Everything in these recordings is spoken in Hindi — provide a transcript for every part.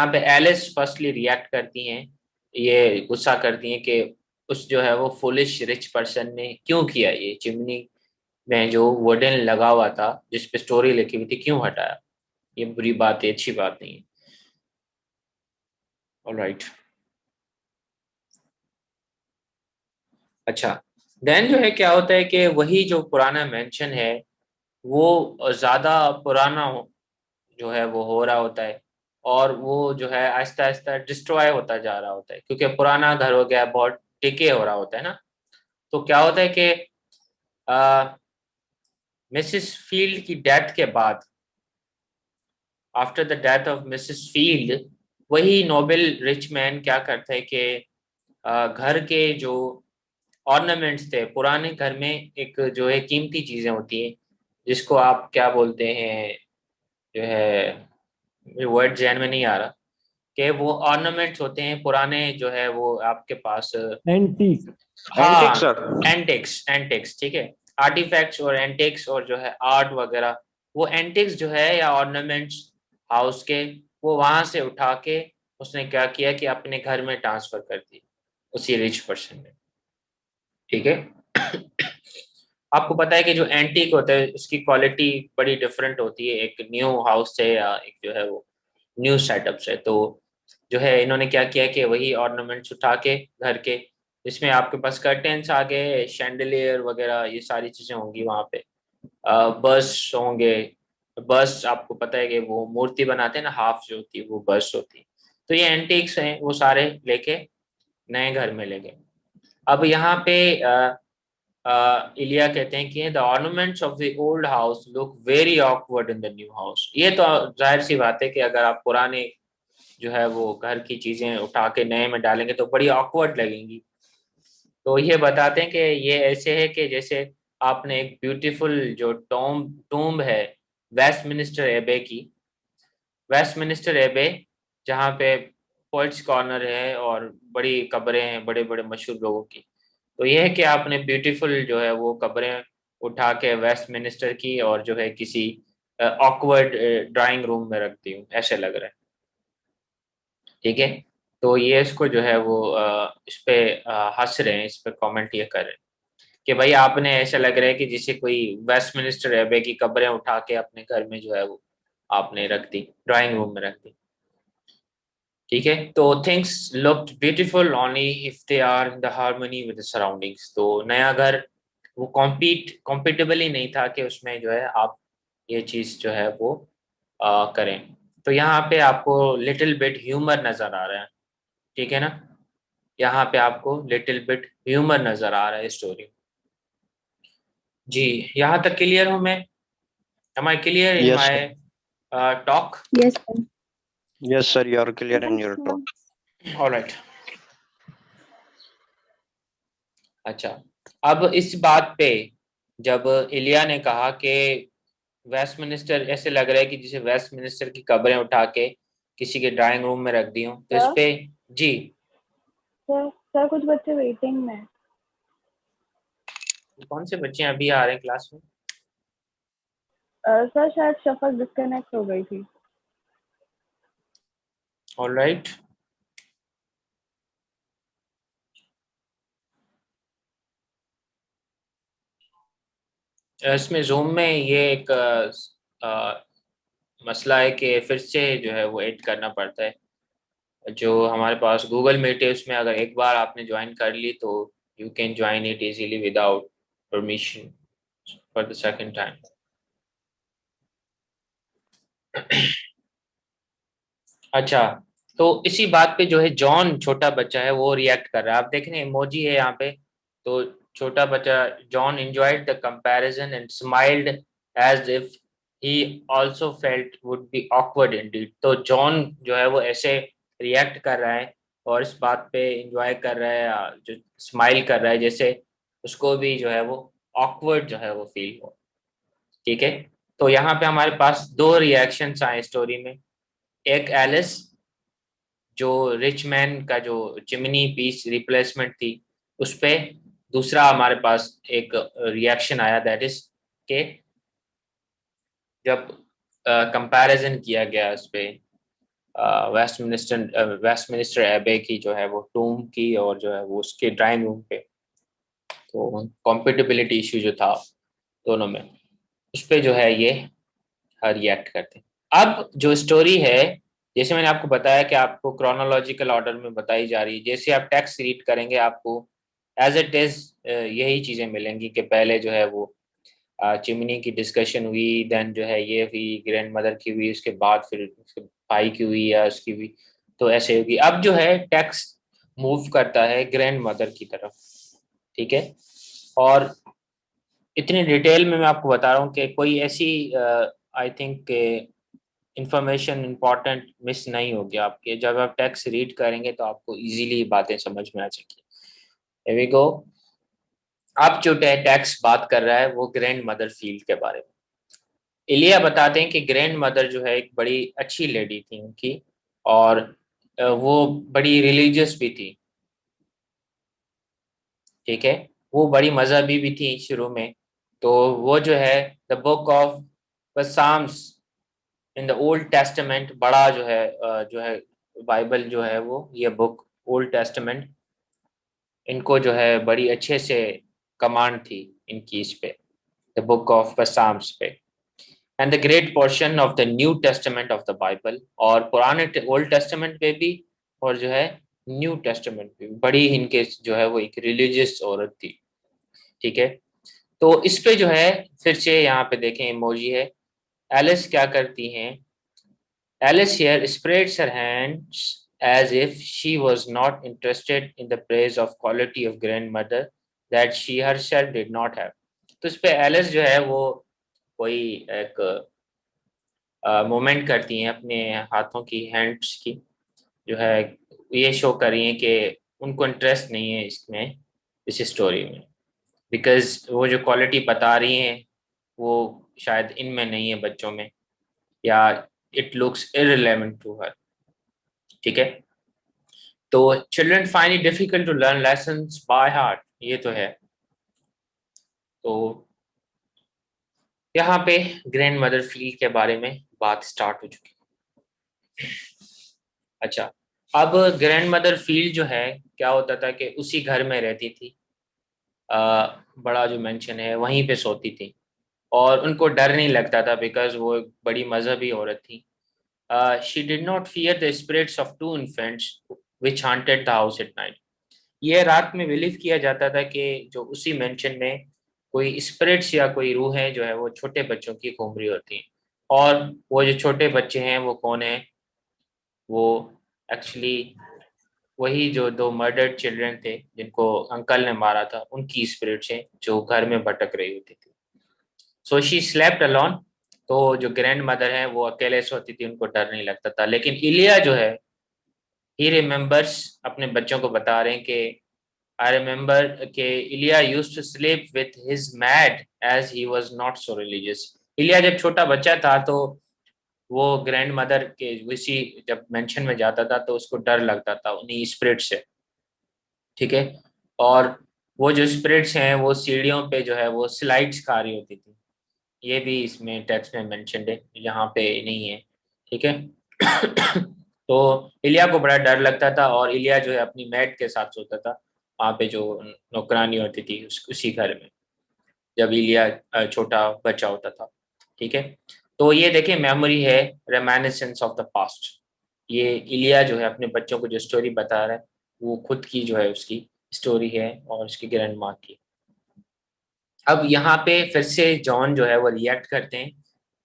यहाँ पे एलिस फर्स्टली रिएक्ट करती हैं, ये गुस्सा करती हैं कि उस जो है वो फुलिश रिच पर्सन ने क्यों किया, ये चिमनी में जो वुडन लगा हुआ था जिस पे स्टोरी लिखी हुई थी क्यों हटाया, ये बुरी बात है, अच्छी बात नहीं है। ऑलराइट। अच्छा, देन जो है क्या होता है कि वही जो पुराना मेंशन है वो ज्यादा पुराना जो है वो हो रहा होता है, और वो जो है आहिस्ता आहिस्ता डिस्ट्रॉय होता जा रहा होता है, क्योंकि पुराना घर हो गया, बहुत टिके हो रहा होता है ना। तो क्या होता है कि मिसिस फील्ड की डेथ के बाद, after the death of Mrs field, वही नोबेल रिच मैन क्या करता है कि घर के जो ऑर्नामेंट्स थे पुराने घर में, एक जो है कीमती चीजें होती हैं जिसको आप क्या बोलते हैं, जो है वर्ड जहन में नहीं आ रहा, कि वो ऑर्नामेंट्स होते हैं पुराने जो है वो आपके पास। एंटीक। एंटिक हाँ, सर। एंटिक्स, एंटिक्स, ठीक है। आर्टिफैक्ट्स और एंटिक्स और जो है आर्ट वगैरह, वो एंटिक्स जो है या ऑर्नामेंट्स हाउस के, वो वहां से उठा के उसने क्या किया कि अपने घर में ट्रांसफर कर दी उसी रिच पर्सन ने, ठीक है। आपको पता है कि जो एंटीक होता है उसकी क्वालिटी बड़ी डिफरेंट होती है एक न्यू हाउस से या एक जो है वो न्यू सेटअप से। तो जो है इन्होंने क्या किया कि वही ऑर्नामेंट्स उठा के घर के, जिसमें आपके पास कर्टेन्स आ गए, शैंडलियर वगैरह, ये सारी चीजें होंगी वहां पे। बस होंगे, बस आपको पता है कि वो मूर्ति बनाते हैं ना, हाफ जो होती है वो बस होती है। तो ये एंटीक्स हैं, वो सारे लेके नए घर में ले गए। अब यहाँ पे इलिया कहते हैं कि the ornaments of the old house look very awkward in the new house. ये तो जाहिर सी बात है कि अगर आप पुराने जो है वो घर की चीजें उठा के नए में डालेंगे तो बड़ी ऑकवर्ड लगेंगी। तो ये बताते हैं कि ये ऐसे है कि जैसे आपने एक ब्यूटीफुल जो टूम्ब है वेस्टमिनिस्टर एबे की, वेस्टमिनिस्टर एबे, जहाँ पे पोइट्स कॉर्नर है और बड़ी कब्रें हैं बड़े बड़े मशहूर लोगों की। तो ये है कि आपने ब्यूटीफुल जो है वो कब्रें उठा के वेस्टमिनिस्टर की और जो है किसी ऑकवर्ड ड्राइंग रूम में रख दी हूँ, ऐसे लग रहा है, ठीक है। तो ये इसको जो है वो इस पे हंस रहे हैं, इस पे कमेंट ये कर रहे हैं कि भाई आपने ऐसा लग रहा है कि जैसे कोई वेस्टमिनिस्टर एबे की कब्रें उठा के अपने घर में जो है वो आपने रख दी, ड्राइंग रूम में रख दी, ठीक है। तो things looked beautiful only if they are in the harmony with the surroundings. तो नया घर वो कॉम्पिटेबल ही नहीं था कि उसमें जो है आप ये चीज जो है वो करें। तो यहाँ पे आपको लिटिल बिट ह्यूमर नजर आ रहा है, ठीक है ना। यहाँ पे आपको लिटिल बिट ह्यूमर नजर आ रहा है स्टोरी। जी, यहाँ तक क्लियर हूँ मैं? Am I clear in yes my sir. Talk? Yes, sir. Yes sir, you are clear in Yes, your sir. Talk. Alright. अच्छा, अब इस बात पे जब इलिया ने कहा कि वेस्टमिनिस्टर ऐसे लग रहा है कि जैसे वेस्टमिनिस्टर की कब्रें उठा के किसी के ड्राइंग रूम में रख दी हूँ, तो इस सर पे जी, सर कुछ बच्चे वेटिंग में हैं। कौन से बच्चे अभी आ रहे हैं क्लास में? सर शायद शफक डिस्कनेक्ट हो गई थी। ऑलराइट। इसमें जूम में ये एक मसला है कि फिर से जो है वो ऐड करना पड़ता है। जो हमारे पास गूगल मीट है उसमें अगर एक बार आपने ज्वाइन कर ली तो you can join it easily without permission for the second time. अच्छा, तो इसी बात पे जो है जॉन छोटा बच्चा है वो रिएक्ट कर रहा है, आप देख रहे हैं इमोजी है यहाँ पे। तो छोटा बच्चा John enjoyed the comparison and smiled as if he also felt would be awkward indeed. तो जॉन जो है वो ऐसे रिएक्ट कर रहा है और इस बात पे एंजॉय कर रहा है, जो स्माइल कर रहा है जैसे उसको भी जो है वो ऑकवर्ड जो है वो फील हो, ठीक है। तो यहाँ पे हमारे पास दो रिएक्शंस आए स्टोरी में। एक एलिस जो रिच मैन का जो चिमनी पीस रिप्लेसमेंट थी उस पे, दूसरा हमारे पास एक रिएक्शन आया दैट इज के जब कंपैरिजन किया गया उस पे वेस्टमिनिस्टर एबे की जो है वो टूम की और जो है वो उसके ड्राइंग रूम पे, तो कॉम्पिटिबिलिटी इशू जो था दोनों में, उस पे जो है ये रिएक्ट करते हैं। अब जो स्टोरी है, जैसे मैंने आपको बताया कि आपको क्रोनोलॉजिकल ऑर्डर में बताई जा रही है, जैसे आप टेक्स्ट रीड करेंगे आपको एज इट इज यही चीजें मिलेंगी कि पहले जो है वो चिमनी की डिस्कशन हुई, देन जो है ये हुई, ग्रैंड मदर की हुई, उसके बाद फिर उसके भाई की हुई या उसकी हुई, तो ऐसे होगी। अब जो है टेक्स्ट मूव करता है ग्रैंड मदर की तरफ, ठीक है। और इतनी डिटेल में मैं आपको बता रहा हूँ कि कोई ऐसी I think information important miss नहीं होगी आपके, जब आप टेक्स्ट रीड करेंगे तो आपको इजीली बातें समझ में आ जाएंगी। Here we go। अब जो टेक्स्ट बात कर रहा है वो ग्रैंड मदर फील्ड के बारे में। इलिया बताते हैं कि ग्रैंड मदर जो है एक बड़ी अच्छी लेडी थी उनकी, और वो बड़ी रिलीजियस भी थी, ठीक है। वो बड़ी मजहबी भी थी शुरू में। तो वो जो है the book of Psalms in the Old Testament, बड़ा जो है बाइबल जो है वो ये बुक ओल्ड टेस्टामेंट, इनको जो है बड़ी अच्छे से कमांड थी इनकी इस पे, द बुक ऑफ साम्स पे, and the great portion of the new testament of the Bible, और पुराने ओल्ड टेस्टामेंट पे भी और जो है न्यू टेस्टामेंट पे भी बड़ी इनके जो है वो एक रिलीजियस औरत थी, ठीक है। तो इस पे जो है फिर से यहाँ पे देखें इमोजी है, एलिस क्या करती हैं, Alice here spreads her hands as if she was not interested in the praise of quality of grandmother that she herself did not have। तो इस पे एलिस जो है वो कोई एक मोमेंट करती हैं अपने हाथों की, हैंड्स की, जो है ये शो कर रही हैं कि उनको इंटरेस्ट नहीं है इसमें, इस स्टोरी में, बिकॉज वो जो क्वालिटी बता रही हैं वो शायद इनमें नहीं है बच्चों में, या it looks irrelevant to her, ठीक है। तो children find it difficult to learn lessons by heart, ये तो है। तो यहाँ पे ग्रैंड मदर फील्ड के बारे में बात स्टार्ट हो चुकी है। अच्छा, अब ग्रैंड मदर फील्ड जो है क्या होता था कि उसी घर में रहती थी, बड़ा जो मेंशन है वहीं पे सोती थी, और उनको डर नहीं लगता था बिकॉज वो एक बड़ी मजहबी औरत थी। She did not fear the spirits of two infants which haunted the house at night. ये रात में बिलीव किया जाता था कि जो उसी मेंशन में कोई स्पिरिट्स या कोई रूहें जो है वो छोटे बच्चों की घूम रही होती हैं, और वो जो छोटे बच्चे हैं वो कौन है, वो एक्चुअली वही जो दो मर्डर्ड चिल्ड्रन थे जिनको अंकल ने मारा था, उनकी स्पिरिट्स हैं जो घर में भटक रही होती थी। So she slept alone. तो जो ग्रैंड मदर है वो अकेले सोती थी, उनको डर नहीं लगता था। लेकिन इलिया जो है ही रिमेम्बर्स, अपने बच्चों को बता रहे हैं कि I remember कि इलिया used to sleep with his maid as he was not so religious। इलिया जब छोटा बच्चा था तो वो ग्रैंड मदर के उसी जब मेंशन में जाता था तो उसको डर लगता था उन्हीं स्पिरिट से, ठीक है। और वो जो स्पिरिट्स हैं वो सीढ़ियों पे जो है वो स्लाइड्स खा रही होती थी, ये भी इसमें टेक्स्ट में मेंशनड है, यहाँ पे नहीं है, ठीक है। तो इलिया को बड़ा डर लगता था, और इलिया जो है अपनी मैट के साथ सोता था वहाँ पे जो नौकरानी होती थी उसी घर में, जब इलिया छोटा बच्चा होता था, ठीक है। तो ये देखिए मेमोरी है, रेमानिसेंस ऑफ द पास्ट। ये इलिया जो है अपने बच्चों को जो स्टोरी बता रहा है वो खुद की जो है उसकी स्टोरी है और उसकी ग्रैंड माँ की। अब यहाँ पे फिर से जॉन जो है वो रिएक्ट करते हैं।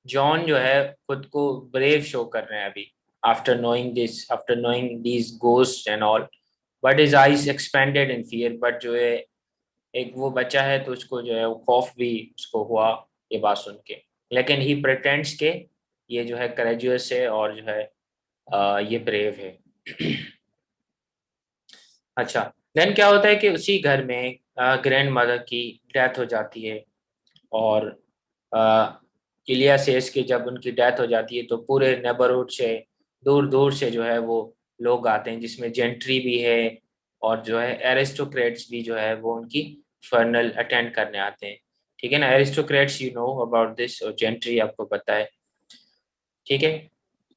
जॉन जो है खुद को ब्रेव शो कर रहे हैं अभी, after knowing this ghost and all, but his eyes expanded in fear. But जो है एक वो बच्चा है तो उसको जो है वो खौफ भी उसको हुआ ये बात सुन के, लेकिन ही प्रिटेंड्स के ये जो है करेजियस है और जो है ये ब्रेव है। अच्छा, देन क्या होता है कि उसी घर में ग्रैंड मदर की डेथ हो जाती है, और इलिया सेस की जब उनकी डेथ हो जाती है तो पूरे नेबरहुड से दूर दूर से जो है वो लोग आते हैं, जिसमें जेंट्री भी है और जो है एरिस्टोक्रेट्स भी जो है वो उनकी फर्नल अटेंड करने आते हैं, ठीक है ना। Aristocrats you know about this, और जेंट्री आपको पता है, ठीक है।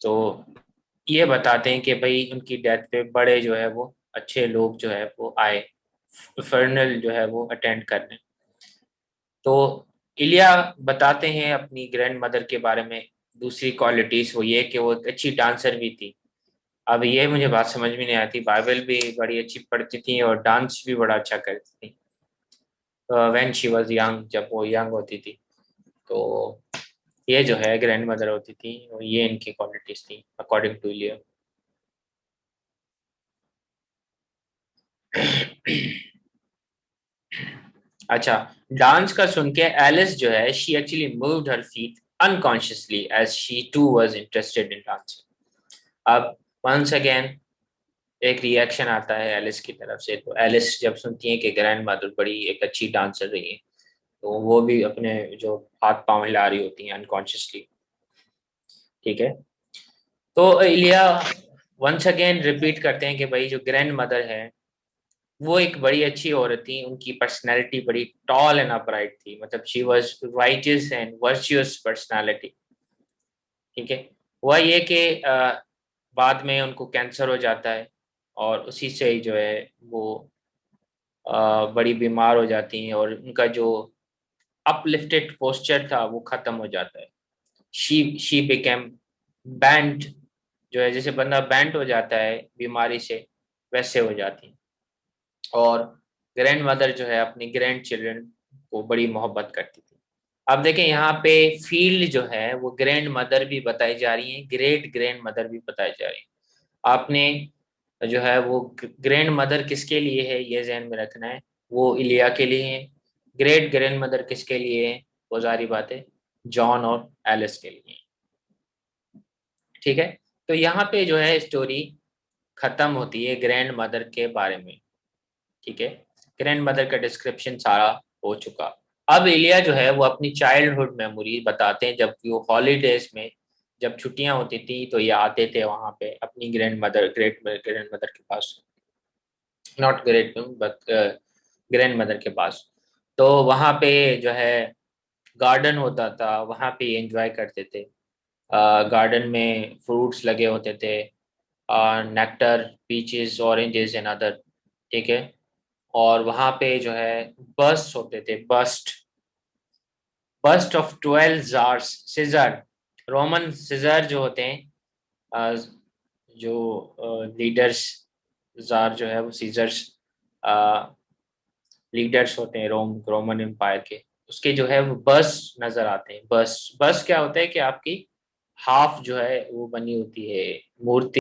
तो ये बताते हैं कि भाई उनकी डेथ पे बड़े जो है वो अच्छे लोग जो है वो आए फर्नल जो है वो अटेंड करने। तो इलिया बताते हैं अपनी ग्रैंड मदर के बारे में दूसरी क्वालिटीज, वो ये कि वो एक अच्छी डांसर भी थी। अब ये मुझे बात समझ में नहीं आती, बाइबल भी बड़ी अच्छी पढ़ती थी और डांस भी बड़ा अच्छा करती थी व्हेन शी वाज यंग, जब वो यंग होती थी। तो ये जो है ग्रैंड मदर होती थी और ये इनकी क्वालिटीज थी अकॉर्डिंग टू इलिया। अच्छा, डांस का सुन के एलिस जो है she actually moved her feet unconsciously as she too was interested in dancing. अब वंस अगेन एक रिएक्शन आता है एलिस की तरफ से। तो एलिस जब सुनती है कि ग्रैंड मदर बड़ी एक अच्छी डांसर रही है, तो वो भी अपने जो हाथ पांव हिला रही होती हैं अनकॉन्शियसली। ठीक है, तो इलिया वंस अगेन रिपीट करते हैं कि भाई जो ग्रैंड मदर है वो एक बड़ी अच्छी औरत थी, उनकी पर्सनैलिटी बड़ी टॉल एंड अपराइट थी, मतलब she was righteous and virtuous personality. ठीक है, हुआ ये कि बाद में उनको कैंसर हो जाता है और उसी से ही जो है वो बड़ी बीमार हो जाती हैं और उनका जो अपलिफ्टेड पोस्चर था वो खत्म हो जाता है। शी बिकेम बैंड, जो है जैसे बंदा बैंड हो जाता है बीमारी से, वैसे हो जाती है। और ग्रैंड मदर जो है अपनी ग्रैंड चिल्ड्रन को बड़ी मोहब्बत करती थी। अब देखें यहाँ पे फील्ड जो है वो ग्रैंड मदर भी बताई जा रही है, ग्रेट ग्रैंड मदर भी बताई जा रही है। आपने जो है वो ग्रैंड मदर किसके लिए है ये ध्यान में रखना है, वो इलिया के लिए है। ग्रेट ग्रैंड मदर किसके लिए है, वो सारी बातें जॉन और एलिस के लिए है। ठीक है, तो यहाँ पे जो है स्टोरी खत्म होती है ग्रैंड मदर के बारे में। ठीक है, ग्रैंड मदर का डिस्क्रिप्शन सारा हो चुका। अब इलिया जो है वो अपनी चाइल्डहुड मेमोरी बताते हैं, जब वो हॉलीडेज में जब छुट्टियां होती थी तो ये आते थे वहां पे अपनी ग्रैंड मदर के पास, not great but grandmother के पास। तो वहां पे जो है गार्डन होता था, वहां पे एंजॉय करते थे। गार्डन में फ्रूट्स लगे होते थे, nectar, peaches, oranges and other. ठीक है, और वहां पे जो है बस्ट होते थे, bust of 12 jars Caesar, Roman Caesar जो होते हैं, अ, जो लीडर्स, जार जो है वो सीजर्स लीडर्स होते हैं रोमन एम्पायर के, उसके जो है वो बस नजर आते हैं। बस बस क्या होता है कि आपकी हाफ जो है वो बनी होती है मूर्ति।